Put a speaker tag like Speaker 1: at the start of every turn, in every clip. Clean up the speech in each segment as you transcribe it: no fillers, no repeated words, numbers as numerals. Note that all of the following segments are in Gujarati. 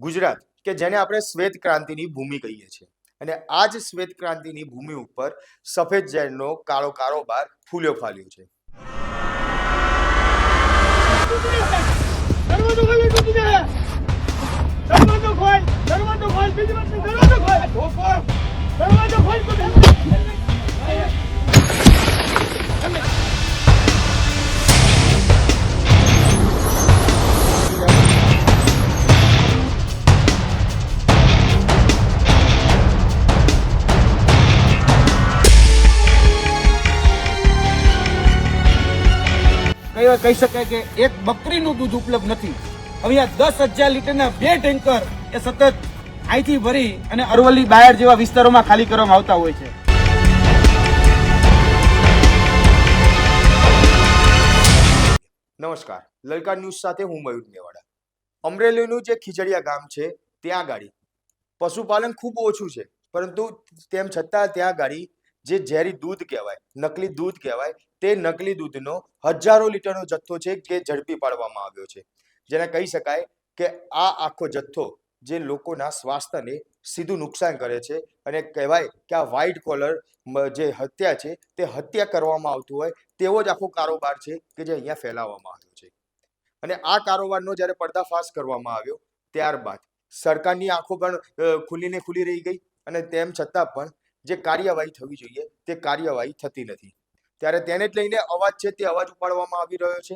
Speaker 1: ગુજરાત કે જેને આપણે શ્વેત ક્રાંતિની ભૂમિ કહીએ છીએ અને આ જ શ્વેત ક્રાંતિની ભૂમિ ઉપર સફેદ ઝેરનો કાળો કારોબાર ફૂલ્યો ફાલ્યો છે.
Speaker 2: કહી શકાય કે એક બકરીનું દૂધ ઉપલબ્ધ નથી. અહીંયા 10,000 લીટરના 2 ટેન્કર એ સતત અહીંથી ભરી અને અરવલ્લી બાયડ જેવા વિસ્તારોમાં ખાલી કરવામાં આવતા હોય છે.
Speaker 1: નમસ્કાર, લલકાર ન્યૂઝ સાથે હું મયુર મેવાડા. અમરેલીનું જે ખીજડીયા ગામ છે ત્યાં ગાડી પશુપાલન ખૂબ ઓછું છે, પરંતુ તેમ છતાં ત્યાં ગાડી જે ઝેરી દૂધ કહેવાય, નકલી દૂધ કહેવાય, તે નકલી દૂધનો હજારો લીટરનો જથ્થો છે જે ઝડપી પાડવામાં આવ્યો છે. જેને કહી શકાય કે આ આખો જથ્થો જે લોકોના સ્વાસ્થ્યને સીધું નુકસાન કરે છે અને કહેવાય કે આ વ્હાઇટ કોલર જે હત્યા છે તે હત્યા કરવામાં આવતું હોય તેવો જ આખો કારોબાર છે કે જે અહીંયા ફેલાવવામાં આવ્યો છે. અને આ કારોબારનો જ્યારે પર્દાફાશ કરવામાં આવ્યો ત્યારબાદ સરકારની આંખો પણ ખુલી રહી ગઈ અને તેમ છતાં પણ જે કાર્યવાહી થવી જોઈએ તે કાર્યવાહી થતી નથી. ત્યારે તેને જ લઈને અવાજ છે તે અવાજ ઉપાડવામાં આવી રહ્યો છે.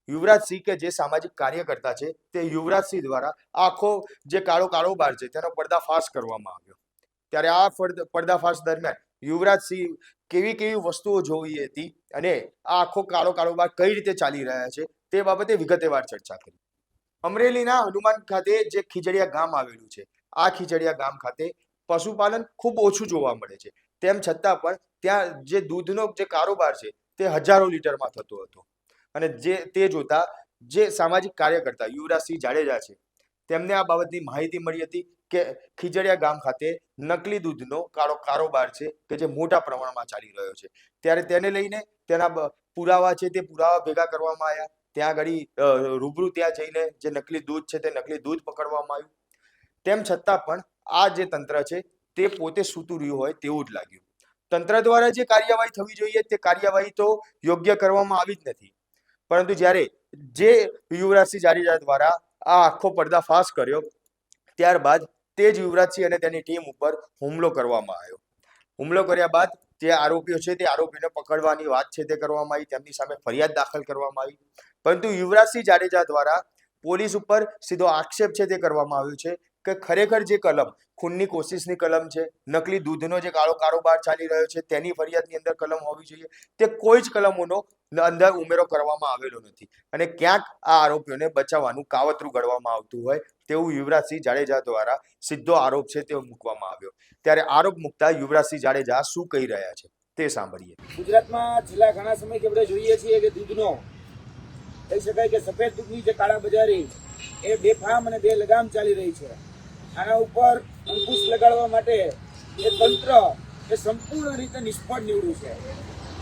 Speaker 1: યુવરાજસિંહ કે જે સામાજિક કાર્યકર્તા છે તે યુવરાજસિંહ દ્વારા આખો જે કાળો કારોબાર છે તેનો પર્દાફાશ કરવામાં આવ્યો. ત્યારે આ પર્દાફાશ દરમિયાન યુવરાજસિંહ કેવી વસ્તુઓ જોઈ હતી અને આ આખો કાળો કારોબાર કઈ રીતે ચાલી રહ્યા છે તે બાબતે વિગતવાર ચર્ચા કરી. અમરેલીના હનુમાન ખાતે જે ખીજડીયા ગામ આવેલું છે, આ ખીજડીયા ગામ ખાતે પશુપાલન ખૂબ ઓછું જોવા મળે છે. તેમ છતાં પણ ત્યાં જે દૂધનો જે કારોબાર છે તે હજારો લીટરમાં થતો હતો. અને તે જોતા જે સામાજિક કાર્યકર્તા યુવરાજસિંહ જાડેજા છે તેમને આ બાબતની માહિતી મળી હતી કે ખીજડીયા ગામ ખાતે નકલી દૂધનો કાળો કારોબાર છે કે જે મોટા પ્રમાણમાં ચાલી રહ્યો છે. ત્યારે તેને લઈને તેના પુરાવા છે તે પુરાવા ભેગા કરવામાં આવ્યા. ત્યાં આગળ રૂબરૂ ત્યાં જઈને જે નકલી દૂધ છે તે નકલી દૂધ પકડવામાં આવ્યું. તેમ છતાં પણ આ જે તંત્ર છે તે પોતે સૂતું રહ્યું હોય તેવું જ લાગ્યું. તંત્ર દ્વારા જે કાર્યવાહી થવી જોઈએ તે કાર્યવાહી તો યોગ્ય કરવામાં આવી જ નથી. પરંતુ જ્યારે જે યુવરાજસિંહ જાડેજા દ્વારા આ આખો પર્દાફાશ કર્યો ત્યારબાદ તે જ યુવરાજસિંહ અને તેની ટીમ ઉપર હુમલો કરવામાં આવ્યો. હુમલો કર્યા બાદ જે આરોપીઓ છે તે આરોપીને પકડવાની વાત છે તે કરવામાં આવી, તેમની સામે ફરિયાદ દાખલ કરવામાં આવી. પરંતુ યુવરાજસિંહ જાડેજા દ્વારા પોલીસ ઉપર સીધો આક્ષેપ છે તે કરવામાં આવ્યો છે કે ખરેખર જે કલમ ખૂનની કોશિશની કલમ છે, નકલી દૂધનો જે કાળો કારોબાર ચાલી રહ્યો છે તેની ફરિયાદની અંદર કલમ હોવી જોઈએ, તે કોઈ જ કલમોનો અંદર ઉમેરો કરવામાં આવેલો નથી. અને ક્યાંક આ આરોપીઓને બચાવવાનું કાવતરું ઘડવામાં આવતું હોય તેવું યુવરાજસિંહ જાડેજા દ્વારા સીધો આરોપ છે તે મૂકવામાં આવ્યો. ત્યારે આરોપ મૂકતા યુવરાજસિંહ જાડેજા શું કહી રહ્યા છે તે સાંભળીએ.
Speaker 2: ગુજરાતમાં છેલ્લા ઘણા સમયથી આપણે જોઈએ છીએ કે દૂધનો કહી શકાય કે સફેદ દૂધની જે કાળાબજારી એ બેફામ અને બેલગામ ચાલી રહી છે. આના ઉપર અંકુશ લગાડવા માટે એ તંત્ર એ સંપૂર્ણ રીતે નિષ્ફળ નીવડ્યું છે.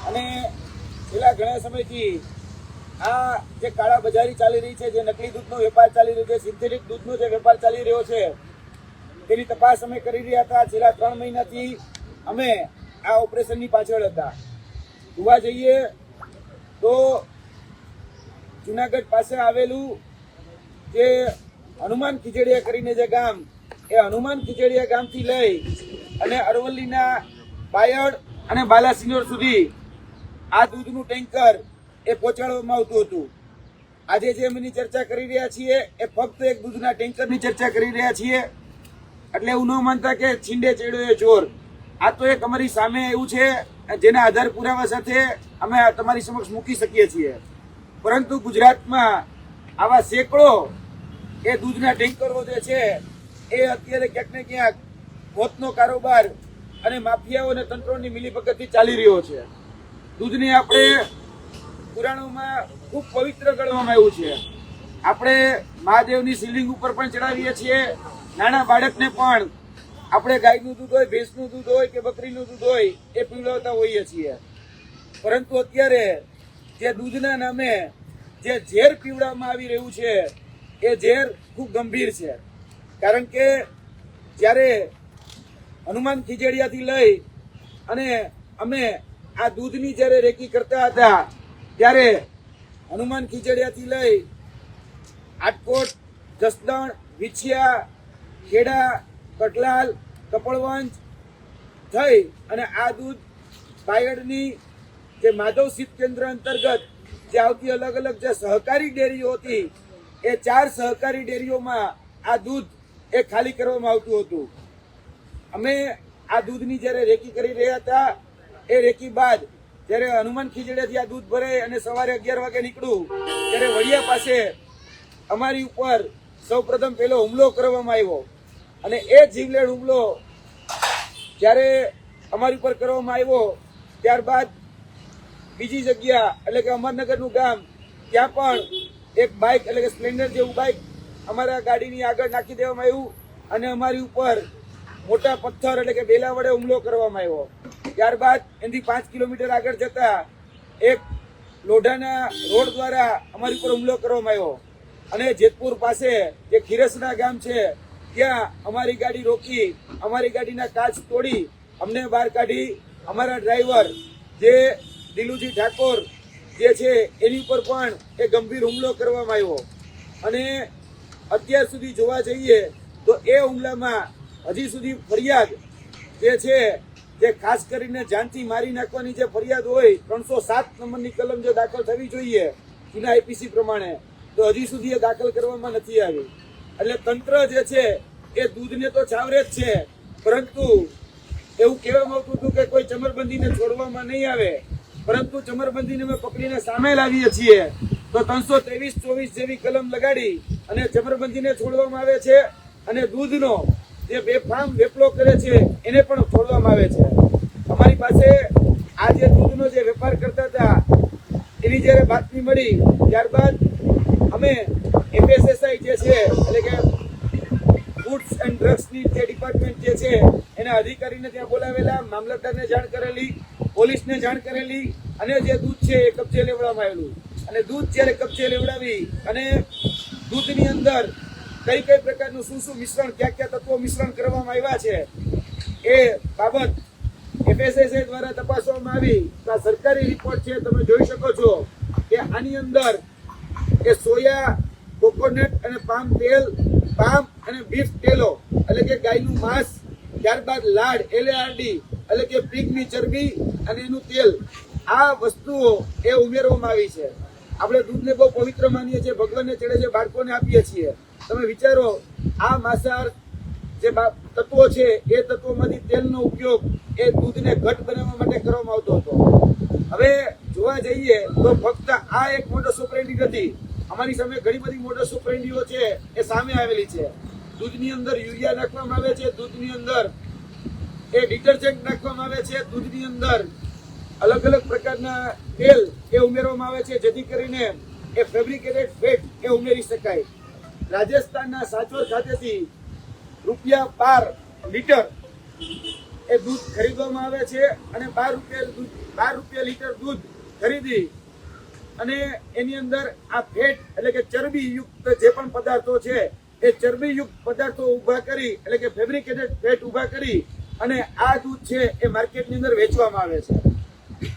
Speaker 2: અને છેલ્લા ઘણા સમયથી આ જે કાળાબજારી ચાલી રહી છે, જે નકલી દૂધનો વેપાર ચાલી રહ્યો છે, સિન્થેટિક દૂધનો જે વેપાર ચાલી રહ્યો છે તેની તપાસ અમે કરી રહ્યા હતા. છેલ્લા 3 મહિનાથી અમે આ ઓપરેશનની પાછળ હતા. જોવા જઈએ તો જુનાગઢ પાસે આવેલું જે હનુમાન ખીજડીયા કરીને જે ગામ, એ હનુમાન ખીજડીયા ગામથી લઈ અને અરવલ્લીના બાયડ અને બાલાસિનોર સુધી આ દૂધનું ટેન્કર એ પહોંચાડવામાં આવતું હતું. આજે જે એમની ચર્ચા કરી રહ્યા છીએ એ ફક્ત એક દૂધના ટેન્કરની ચર્ચા કરી રહ્યા છીએ. એટલે એવું ન માનતા કે છીંડે ચડ્યો એ ચોર. આ તો એક અમારી સામે એવું છે જેના આધાર પુરાવા સાથે અમે તમારી સમક્ષ મૂકી શકીએ છીએ. પરંતુ ગુજરાતમાં આવા સેંકડો એ દૂધના ટેન્કરો જે છે એ અત્યારે ક્યાંક ને ક્યાંક મોતનો કારોબાર અને માફિયાઓ અને તંત્રોની મિલીભગતથી ચાલી રહ્યો છે. દૂધને આપણે પુરાણોમાં ખૂબ પવિત્ર ગણવામાં આવ્યું છે. આપણે મહાદેવની શિવલિંગ ઉપર પણ ચડાવીએ છીએ. નાના બાળકને પણ આપણે ગાયનું દૂધ હોય, ભેંસનું દૂધ હોય કે બકરીનું દૂધ હોય એ પીવડાવતા હોઈએ છીએ. પરંતુ અત્યારે જે દૂધના નામે જે ઝેર પીવડાવવામાં આવી રહ્યું છે એ ઝેર ખૂબ ગંભીર છે. કારણ કે જ્યારે હનુમાન ખીજડીયાથી લઈ અને અમે આ દૂધની જ્યારે રેકી કરતા હતા ત્યારે હનુમાન ખીજડીયાથી લઈ આટકોટ, જસદણ, વિછિયા, ખેડા, કટલાલ, કપડવંજ થઈ અને આ દૂધ બાયડની જે માધવ શીત કેન્દ્ર અંતર્ગત જે આવતી અલગ અલગ જે સહકારી ડેરીઓ હતી એ 4 સહકારી ડેરીઓમાં આ દૂધ એ ખાલી કરવામાં આવતું હતું. અમે આ દૂધની જ્યારે રેકી કરી રહ્યા હતા એ રેકી બાદ જ્યારે હનુમાન ખીજડીયાથી આ દૂધ ભરાય અને સવારે 11 વાગે નીકળ્યું ત્યારે વડિયા પાસે અમારી ઉપર સૌપ્રથમ પહેલો હુમલો કરવામાં આવ્યો અને એ જીવલેણ હુમલો જ્યારે અમારી ઉપર કરવામાં આવ્યો ત્યારબાદ બીજી જગ્યા એટલે કે અમરનગરનું ગામ ત્યાં પણ એક બાઇક એટલે કે સ્પ્લેન્ડર જેવું બાઇક અમારા ગાડીની આગળ નાખી દેવામાં આવ્યું અને અમારી ઉપર મોટા પથ્થર એટલે કે બેલા વડે હુમલો કરવામાં આવ્યો. ત્યારબાદ એનાથી 5 કિલોમીટર આગળ જતા એક લોઢાના રોડ દ્વારા અમારી ઉપર હુમલો કરવામાં આવ્યો અને જેતપુર પાસે જે ખીરસના ગામ છે ત્યાં અમારી ગાડી રોકી અમારી ગાડીના કાચ તોડી અમને બહાર કાઢી અમારા ડ્રાઈવર જે દિલુજી ઠાકોર જે છે એની ઉપર પણ એ ગંભીર હુમલો કરવામાં આવ્યો અને અત્યાર સુધી જોવા જઈએ તો એ હુમલામાં હજી સુધી ફરિયાદ જે છે જે ખાસ કરીને જાનથી મારી નાખવાની જે ફરિયાદ હોય 307 નંબરની કલમ જે દાખલ થવી જોઈએ જૂના આઈપીસી પ્રમાણે તો હજી સુધી એ દાખલ કરવામાં નથી આવી. એટલે તંત્ર જે છે એ દૂધને તો છાવરે જ છે પરંતુ એવું કહેવામાં આવતું હતું કે કોઈ ચમરબંધીને છોડવામાં નહીં આવે પરંતુ ચમરબંધીને અમે પકડીને સામે લાવીએ છીએ તો 323-24 જેવી કલમ લગાડી અને ચમરબંધીને છોડવામાં આવે છે અને દૂધનો જે બેફામ વેપલો કરે છે એને પણ છોડવામાં આવે છે. અમારી પાસે આ જે દૂધનો જે વેપાર કરતા હતા એની જ્યારે બાતમી મળી ત્યારબાદ અમે FSSI જે છે એટલે કે ફૂડ્સ એન્ડ ડ્રગ્સની જે ડિપાર્ટમેન્ટ જે છે એના અધિકારીને ત્યાં બોલાવેલા, મામલતદારને જાણ કરેલી, પોલીસને જાણ કરેલી અને જે દૂધ છે એ કબજે લેવડાવવામાં આવેલું અને દૂધ જ્યારે કબજે લેવડાવી અને દૂધની અંદર કઈ કઈ પ્રકારનું શું મિશ્રણ ક્યાં તત્વો મિશ્રણ કરવામાં આવ્યા છે એ બાબત FSSI દ્વારા તપાસવામાં આવી તો આ સરકારી રિપોર્ટ છે તમે જોઈ શકો છો કે આની અંદર એ સોયા, કોકોનટ અને પામ તેલ, પામ અને બીફ તેલો એટલે કે ગાયનું માંસ, ત્યારબાદ લાડ LARD એટલે કે પીગની ચરબી અને એનું તેલ આ વસ્તુઓ એ ઉમેરવામાં આવી છે. આપણે દૂધને બહુ પવિત્ર માનીએ છીએ, ભગવાનને ચડે છે, બાળકોને આપીએ છીએ. તમે વિચારો આ માંસાહાર જે તત્વો છે એ તત્વોમાંથી તેલનો ઉપયોગ એ દૂધને ઘટ બનાવવા માટે કરવામાં આવતો હતો. હવે જોવા જઈએ તો ફક્ત આ એક મોટો સોપરેન્ડી નથી, અમારી સામે ઘણી બધી મોટો સોપરેન્ડીઓ છે એ સામે આવેલી છે. દૂધની અંદર યુરિયા નાખવામાં આવે છે, દૂધની અંદર એ ડિટર્જન્ટ નાખવામાં આવે છે, દૂધની અંદર અલગ અલગ પ્રકારના તેલ એ ઉમેરવામાં આવે છે જેથી કરીને એ ફેબ્રિકેટેડ ફેટ એ ઉમેરી શકાય. રાજસ્થાનના સાચોર ખાતેથી ₹12 લીટર એ દૂધ ખરીદવામાં આવે છે અને 12 રૂપિયા લીટર દૂધ ખરીદી અને એની અંદર આ ફેટ એટલે કે ચરબી યુક્ત જે પણ પદાર્થો છે એ ચરબી યુક્ત પદાર્થો ઉભા કરી એટલે કે ફેબ્રિકેટેડ ફેટ ઉભા કરી અને આ દૂધ છે એ માર્કેટની અંદર વેચવામાં આવે છે.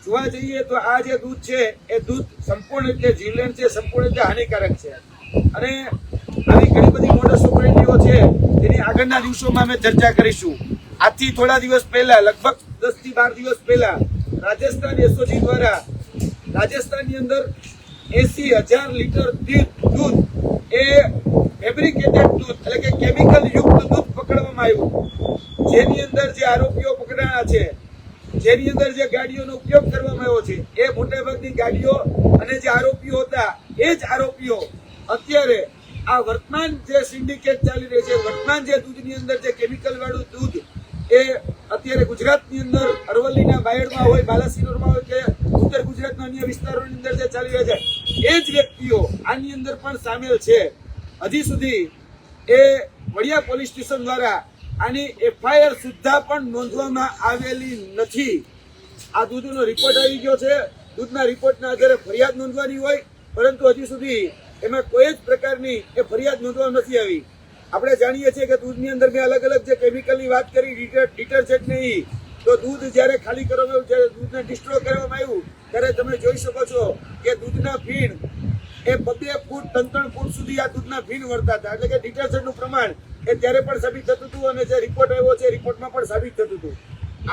Speaker 2: જોવા જઈએ તો આ જે દૂધ છે એ દૂધ સંપૂર્ણ રીતે જીવલેણ છે, સંપૂર્ણ રીતે હાનિકારક છે અને આવી ઘણી બધી મોટો સોપરેન્ડીઓ છે જેની આગળના દિવસોમાં અમે ચર્ચા કરીશું. આજથી થોડા દિવસ પહેલા લગભગ 10 થી 12 દિવસ પહેલા રાજસ્થાન SOG દ્વારા રાજસ્થાનની અંદર 80,000 લીટર દૂધ એ ફેબ્રિકેટેડ દૂધ એટલે કે કેમિકલ યુક્ત દૂધ પકડવામાં આવ્યું જેની અંદર જે આરોપીઓ પકડાયા છે, જેની અંદર જે ગાડીઓનો ઉપયોગ કરવામાં આવ્યો છે એ મોટાભાગની ગાડીઓ અને જે આરોપીઓ હતા એ જ આરોપીઓ અત્યારે આ વર્તમાન જે સિન્ડિકેટ ચાલી રહી છે, વર્તમાન જે દૂધની અંદર જે કેમિકલ વાળું દૂધ એ અત્યારે ગુજરાતની અંદર અરવલ્લીના બાયડમાં હોય, બાલાસિનોરમાં હોય કે ઉત્તર ગુજરાતના અન્ય વિસ્તારોની અંદર જે ચાલી રહ્યા છે એ જ વ્યક્તિઓ આની અંદર પણ સામેલ છે. હજી સુધી એ વડિયા પોલીસ સ્ટેશન દ્વારા આની FIR સુદ્ધા પણ નોંધવામાં આવેલી નથી. આ દૂધનો રિપોર્ટ આવી ગયો છે, દૂધના રિપોર્ટના આધારે ફરિયાદ નોંધવાની હોય પરંતુ હજી સુધી એમાં કોઈ જ પ્રકારની એ ફરિયાદ નોંધવામાં નથી આવી. આપણે જાણીએ છીએ કે દૂધની અંદર મેં અલગ અલગ જે કેમિકલની વાત કરી, ડિટર્જન્ટ નહીં, તો દૂધ જ્યારે ખાલી કરવામાં આવ્યું, જ્યારે દૂધને ડિસ્ટ્રો કરવામાં આવ્યું, ત્યારે તમે જોઈ શકો છો કે દૂધના ફીણ એ 2 ફૂટ 3 ફૂટ સુધી આ દૂધના ફીણ વળતા હતા. એટલે કે ડિટર્જન્ટનું પ્રમાણ એ ત્યારે પણ સાબિત થતું હતું અને જે રિપોર્ટ આવ્યો છે રિપોર્ટમાં પણ સાબિત થતું હતું.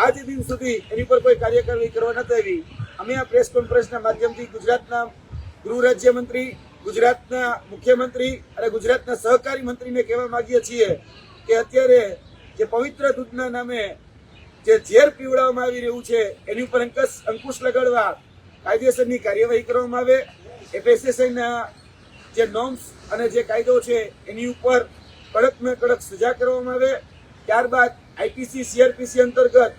Speaker 2: આજ દિન સુધી એની પર કોઈ કાર્યવાહી કરવા નથી આવી. અમે આ પ્રેસ કોન્ફરન્સના માધ્યમથી ગુજરાતના ગૃહ રાજ્યમંત્રી, ગુજરાતના મુખ્યમંત્રી અને ગુજરાતના સહકારી મંત્રીને કહેવા માંગીએ છીએ કે અત્યારે જે પવિત્ર દૂધના નામે જે ઝેર પીવડાવવામાં આવી રહ્યું છે એની ઉપર અંકુશ લગાડવા કાયદેસરની કાર્યવાહી કરવામાં આવે. FSSAIના જે નોર્મ્સ અને જે કાયદો છે એની ઉપર કડકમાં કડક સજા કરવામાં આવે. ત્યારબાદ IPC CRPC અંતર્ગત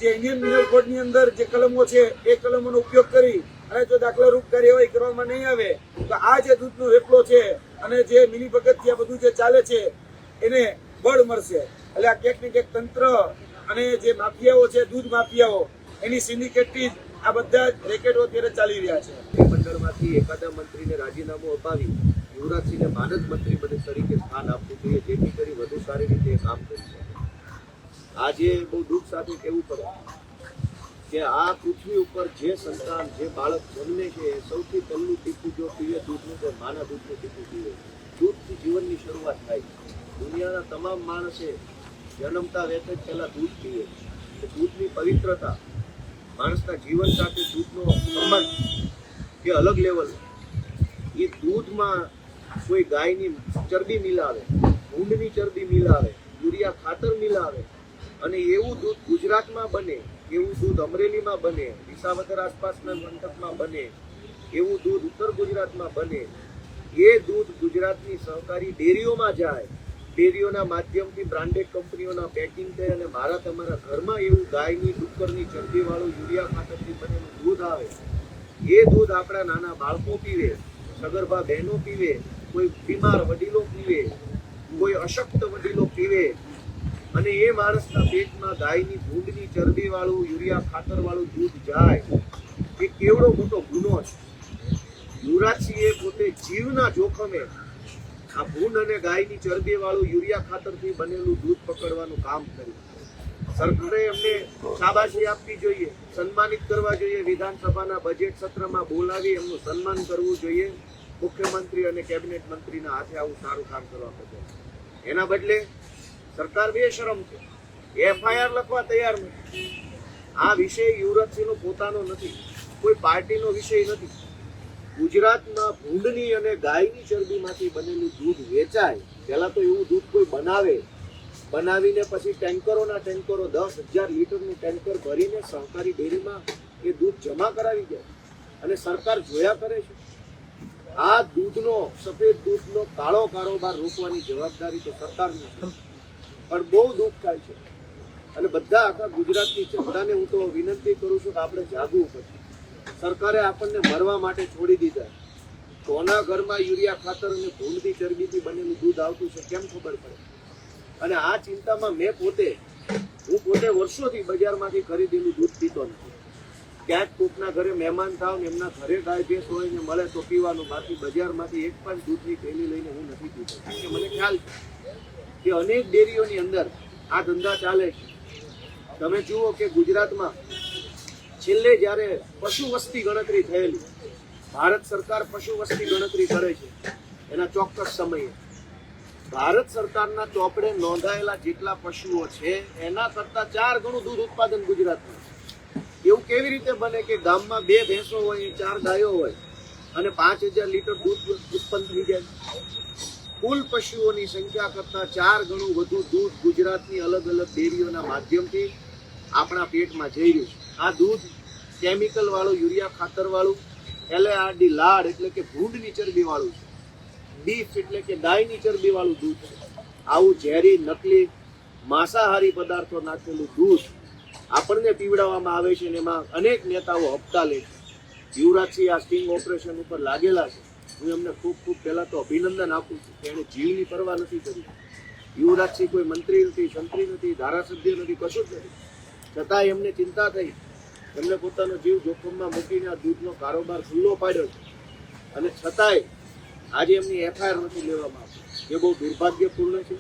Speaker 2: જે ઇન્ડિયન મિનરલ કોડની અંદર જે કલમો છે એ કલમોનો ઉપયોગ કરી અને જો દાખલારૂપ કાર્યવાહી કરવામાં નહીં આવે તો આ જે દૂધનો વેપલો છે અને જે મિલીભગતથી આ બધું જે ચાલે છે એને બળ મળશે. એટલે આ ક્યાંક ને ક્યાંક તંત્ર અને જે માફિયાઓ છે, દૂધ માફિયાઓ, એની સિન્ડિકેટથી જ આ બધા જ રેકેટો અત્યારે ચાલી રહ્યા છે.
Speaker 3: મંડળમાંથી એકાદા મંત્રીને રાજીનામું અપાવી યુવરાજસિંહને માનદ મંત્રી પદ તરીકે સ્થાન આપવું જોઈએ, જેથી કરી વધુ સારી રીતે એ કામ કરી શકે. આજે બહુ દુઃખ સાથે કહેવું પડે કે આ પૃથ્વી ઉપર જે સંતાન, જે બાળક જન્મે છે એ સૌથી પહેલું ટીપું જો પીવે દૂધનું તો માના દૂધનું ટીપું પીવે. દૂધથી જીવનની શરૂઆત થાય. દુનિયાના તમામ માણસે જન્મતા વેત જ પહેલા દૂધ પીવે. દૂધની પવિત્રતા, માણસના જીવન સાથે દૂધનો સંબંધ એ અલગ લેવલ. એ દૂધમાં કોઈ ગાયની ચરબી મિલાવે, ઊંટની ચરબી મિલાવે, યુરિયા ખાતર મિલાવે અને એવું દૂધ ગુજરાતમાં બને, એવું દૂધ અમરેલીમાં બને, વિસાવદર આસપાસના પંથકમાં બને, એવું દૂધ ઉત્તર ગુજરાતમાં બને. એ દૂધ ગુજરાતની સહકારી ડેરીઓમાં જાય, ડેરીઓના માધ્યમથી બ્રાન્ડેડ કંપનીઓના પેકિંગ થાય અને મારા તમારા ઘરમાં એવું ગાયની ડુક્કરની ચરબીવાળું યુરિયા ખાતરથી બનેલું દૂધ આવે. એ દૂધ આપણા નાના બાળકો પીવે, સગર્ભા બહેનો પીવે, કોઈ બીમાર વડીલો પીવે, કોઈ અશક્ત વડીલો પીવે અને એ માણસના પેટમાં ગાયની ભૂંડની ચરબીવાળું યુરિયા ખાતરવાળું દૂધ જાય. એ કેવડો મોટો ગુનો છે. યુવરાજસિંહે પોતે જીવના જોખમે આ ભૂંડ અને ગાયની ચરબીવાળું યુરિયા ખાતરથી બનેલું દૂધ પકડવાનું કામ કર્યું. સરકારે એમને શાબાશી આપવી જોઈએ, સન્માનિત કરવા જોઈએ, વિધાનસભાના બજેટ સત્રમાં બોલાવી એમનું સન્માન કરવું જોઈએ. મુખ્યમંત્રી અને કેબિનેટ મંત્રીના હાથે આવું સારું કામ કરવા પડે. એના બદલે સરકાર બેશરમ છે, FIR લખવા તૈયાર નથી. આ વિષય યુવરાજસિંહનો પોતાનો નથી, કોઈ પાર્ટીનો વિષય નથી. ગુજરાતમાં ભૂંડની અને ગાયની ચરબીમાંથી બનેલું દૂધ વેચાય. પહેલા તો એવું દૂધ કોઈ બનાવીને પછી ટેન્કરોના ટેન્કરો 10,000 લીટરનું ટેન્કર ભરીને સહકારી ડેરીમાં એ દૂધ જમા કરાવી દે અને સરકાર જોયા કરે છે. આ દૂધનો, સફેદ દૂધનો કાળો કારોબાર રોકવાની જવાબદારી તો સરકારની છે. પણ બહુ દુઃખ થાય છે અને બધા આખા ગુજરાતની જનતાને હું તો વિનંતી કરું છું કે આપણે જાગવું પડશે. સરકારે આપણને મરવા માટે છોડી દીધા. કોના ઘરમાં યુરિયા ખાતર અને ભૂંડની ચરબીથી બનેલું દૂધ આવતું છે કેમ ખબર પડે? અને આ ચિંતામાં હું પોતે વર્ષોથી બજારમાંથી ખરીદેલું દૂધ પીતો નથી. ક્યાંક કોકના ઘરે મહેમાન થાવ ને એમના ઘરે ગાય ભેંસ હોય ને મળે તો પીવાનું, બાકી બજારમાંથી એક પણ દૂધની થેલી લઈને હું નથી પીતો. કારણ કે મને ખ્યાલ છે કે અનેક ડેરીઓની અંદર આ ધંધા ચાલે છે. તમે જુઓ કે ગુજરાતમાં છેલ્લે જ્યારે પશુ વસ્તી ગણતરી થયેલી, ભારત સરકાર પશુ વસ્તી ગણતરી કરે છે એના ચોક્કસ સમયે, ભારત સરકારના ચોપડે નોંધાયેલા જેટલા પશુઓ છે એના કરતાં 4 ગણું દૂધ ઉત્પાદન ગુજરાતમાં. એવું કેવી રીતે બને કે ગામમાં 2 ભેંસો હોય, 4 ગાયો હોય અને 5,000 લીટર દૂધ ઉત્પન્ન થઈ જાય? કુલ પશુઓની સંખ્યા કરતાં 4 ગણું વધુ દૂધ ગુજરાતની અલગ અલગ ડેરીઓના માધ્યમથી આપણા પેટમાં જઈ રહ્યું છે. આ દૂધ કેમિકલ વાળું, યુરિયા ખાતર વાળું, LARD લાડ એટલે કે ભૂંડની ચરબી વાળું છે, બીફ એટલે કે ગાયની ચરબી વાળું દૂધ છે. આવું ઝેરી, નકલી, માંસાહારી પદાર્થો નાખેલું દૂધ આપણને પીવડાવવામાં આવે છે અને એમાં અનેક નેતાઓ હપ્તા લે છે. યુવરાજસિંહ આ સ્ટિંગ ઓપરેશન ઉપર લાગેલા છે. હું એમને ખૂબ પહેલા તો અભિનંદન આપું છું કે એણે જીવની પરવા નથી કરી. યુવરાજસિંહ કોઈ મંત્રી નથી, સંત્રી નથી, ધારાસભ્ય નથી, કશું જ નથી. છતાં એમને ચિંતા થઈ, એમને પોતાનો જીવ જોખમમાં મૂકીને આ દૂધનો કારોબાર ખુલ્લો પાડ્યો છે અને છતાંય આજે એમની FIR નથી લેવામાં આવતી. એ બહુ દુર્ભાગ્યપૂર્ણ છે.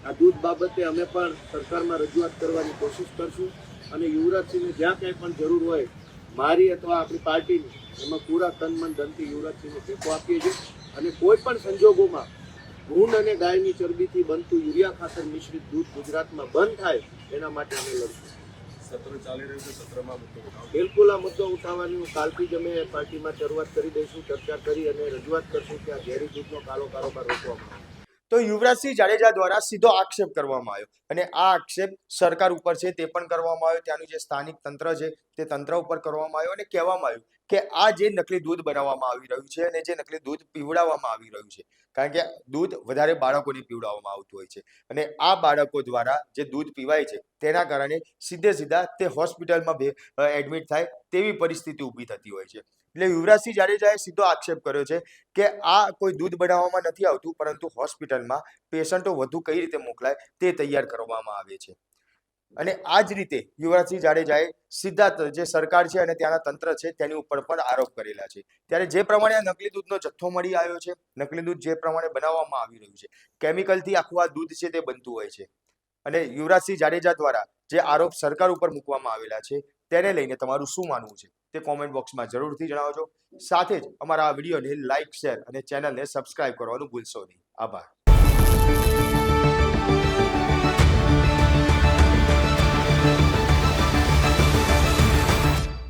Speaker 3: આ દૂધ બાબતે અમે પણ સરકારમાં રજૂઆત કરવાની કોશિશ કરશું અને યુવરાજસિંહને જ્યાં કંઈ પણ જરૂર હોય મારી અથવા આપણી પાર્ટીની એમાં પૂરા તન મન ધનથી યુવરાજસિંહને ટેકો આપીએ છીએ અને કોઈ પણ સંજોગોમાં ભૂંડ અને ગાયની ચરબીથી બનતું યુરિયા ખાતર મિશ્રિત દૂધ ગુજરાતમાં બંધ થાય એના માટે અમે લડશું.
Speaker 4: સત્ર ચાલી રહ્યું છે, સત્રમાં મુદ્દો ઉઠાવો.
Speaker 3: બિલકુલ આ મુદ્દો ઉઠાવવાની હું કાલથી જ અમે પાર્ટીમાં શરૂઆત કરી દઈશું, ચર્ચા કરી અને રજૂઆત કરશું કે આ ઝેરી દૂધનો કારોબાર રોકવામાં આવે.
Speaker 1: તો યુવરાજસિંહ જાડેજા દ્વારા સીધો આક્ષેપ કરવામાં આવ્યો અને આ આક્ષેપ સરકાર ઉપર છે તે પણ કરવામાં આવ્યો, ત્યાંનું જે સ્થાનિક તંત્ર છે તે તંત્ર ઉપર કરવામાં આવ્યો અને કહેવામાં આવ્યું કે આ જે નકલી દૂધ બનાવવામાં આવી રહ્યું છે અને જે નકલી દૂધ પીવડાવવામાં આવી રહ્યું છે, કારણ કે દૂધ વધારે બાળકોને પીવડાવવામાં આવતું હોય છે અને આ બાળકો દ્વારા જે દૂધ પીવાય છે તેના કારણે સીધા તે હોસ્પિટલમાં એડમિટ થાય તેવી પરિસ્થિતિ ઊભી થતી હોય છે. એટલે યુવરાજસિંહ જાડેજાએ સીધો આક્ષેપ કર્યો છે કે આ કોઈ દૂધ બનાવવામાં નથી આવતું, પરંતુ હોસ્પિટલમાં પેશન્ટો વધુ કઈ રીતે મોકલાય તે તૈયાર કરવામાં આવે છે. અને આ જ રીતે યુવરાજસિંહ જાડેજાએ સીધા જે સરકાર છે અને ત્યાંના તંત્ર છે તેની ઉપર પણ આરોપ કરેલા છે. ત્યારે જે પ્રમાણે આ નકલી દૂધનો જથ્થો મળી આવ્યો છે, નકલી દૂધ જે પ્રમાણે બનાવવામાં આવી રહ્યું છે, કેમિકલથી આખું આ દૂધ છે તે બનતું હોય છે અને યુવરાજસિંહ જાડેજા દ્વારા જે આરોપ સરકાર ઉપર મૂકવામાં આવેલા છે તેને લઈને તમારું શું માનવું છે તે કોમેન્ટ બોક્સમાં જરૂરથી જણાવજો. સાથે જ અમારા આ વિડીયોને લાઇક, શેર અને ચેનલને સબસ્ક્રાઇબ કરવાનું ભૂલશો નહીં. આભાર.